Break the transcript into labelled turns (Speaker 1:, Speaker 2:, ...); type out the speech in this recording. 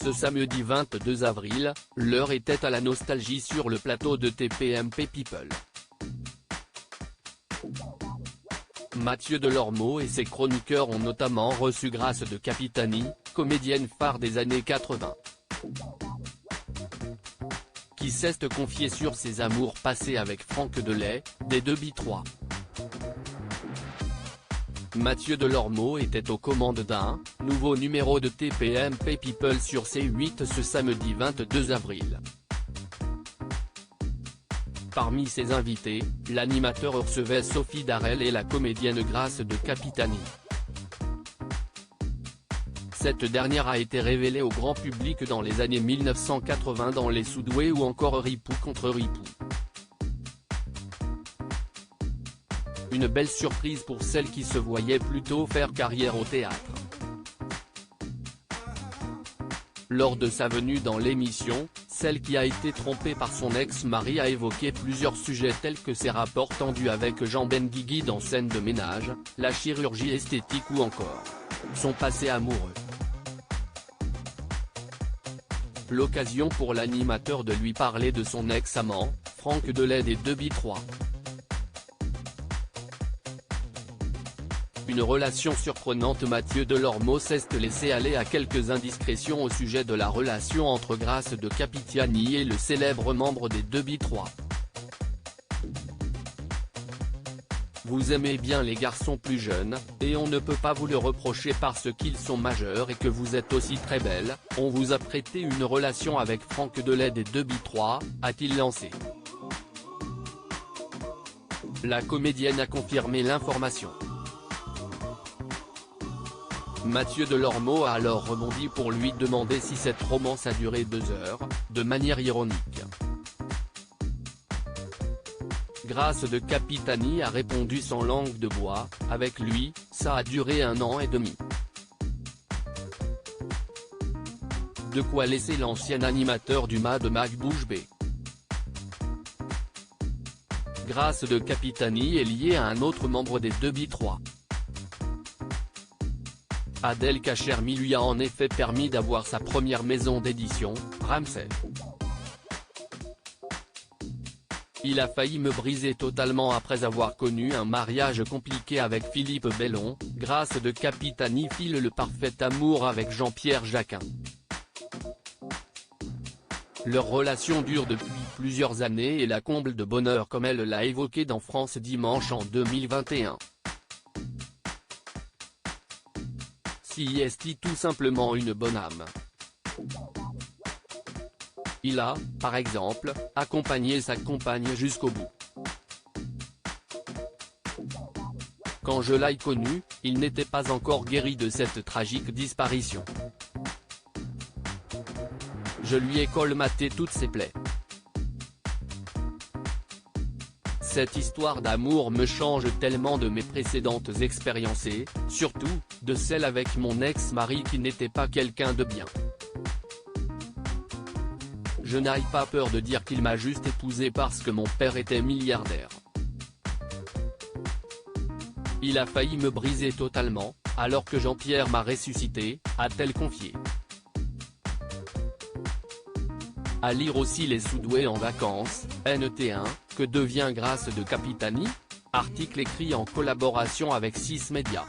Speaker 1: Ce samedi 22 avril, l'heure était à la nostalgie sur le plateau de TPMP People. Mathieu Delormeau et ses chroniqueurs ont notamment reçu Grace de Capitani, comédienne phare des années 80. Qui s'est confiée sur ses amours passés avec Franck Delay, des 2B3. Mathieu Delormeau était aux commandes d'un nouveau numéro de TPMP People sur C8 ce samedi 22 avril. Parmi ses invités, l'animateur recevait Sophie Darel et la comédienne Grace de Capitani. Cette dernière a été révélée au grand public dans les années 1980 dans Les Soudoués ou encore Ripou contre Ripou. Une belle surprise pour celle qui se voyait plutôt faire carrière au théâtre. Lors de sa venue dans l'émission, celle qui a été trompée par son ex-mari a évoqué plusieurs sujets tels que ses rapports tendus avec Jean Benguigui dans Scène de ménage, la chirurgie esthétique ou encore son passé amoureux. L'occasion pour l'animateur de lui parler de son ex-amant, Franck Delay des 2B3. Une relation surprenante. Mathieu Delormeau s'est laissé aller à quelques indiscrétions au sujet de la relation entre Grace de Capitani et le célèbre membre des 2B3. Vous aimez bien les garçons plus jeunes, et on ne peut pas vous le reprocher parce qu'ils sont majeurs et que vous êtes aussi très belle, on vous a prêté une relation avec Franck Delay des 2B3, a-t-il lancé. La comédienne a confirmé l'information. Mathieu Delormeau a alors rebondi pour lui demander si cette romance a duré 2 heures, de manière ironique. Grace de Capitani a répondu sans langue de bois, avec lui, ça a duré 1 an et demi. De quoi laisser l'ancien animateur du Mad Mag bouche bée. Grace de Capitani est liée à un autre membre des 2B3. Adel Kachermi lui a en effet permis d'avoir sa première maison d'édition, Ramsay. Il a failli me briser totalement après avoir connu un mariage compliqué avec Philippe Bellon. Grace de Capitani file le parfait amour avec Jean-Pierre Jacquin. Leur relation dure depuis plusieurs années et la comble de bonheur comme elle l'a évoqué dans France Dimanche en 2021. Si est tout simplement une bonne âme. Il a, par exemple, accompagné sa compagne jusqu'au bout. Quand je l'ai connu, il n'était pas encore guéri de cette tragique disparition. Je lui ai colmaté toutes ses plaies. Cette histoire d'amour me change tellement de mes précédentes expériences et, surtout, de celle avec mon ex-mari qui n'était pas quelqu'un de bien. Je n'ai pas peur de dire qu'il m'a juste épousé parce que mon père était milliardaire. Il a failli me briser totalement, alors que Jean-Pierre m'a ressuscité, a-t-elle confié. À lire aussi Les Soudoués en vacances, NT1, que devient Grace de Capitani ? Article écrit en collaboration avec 6 Médias.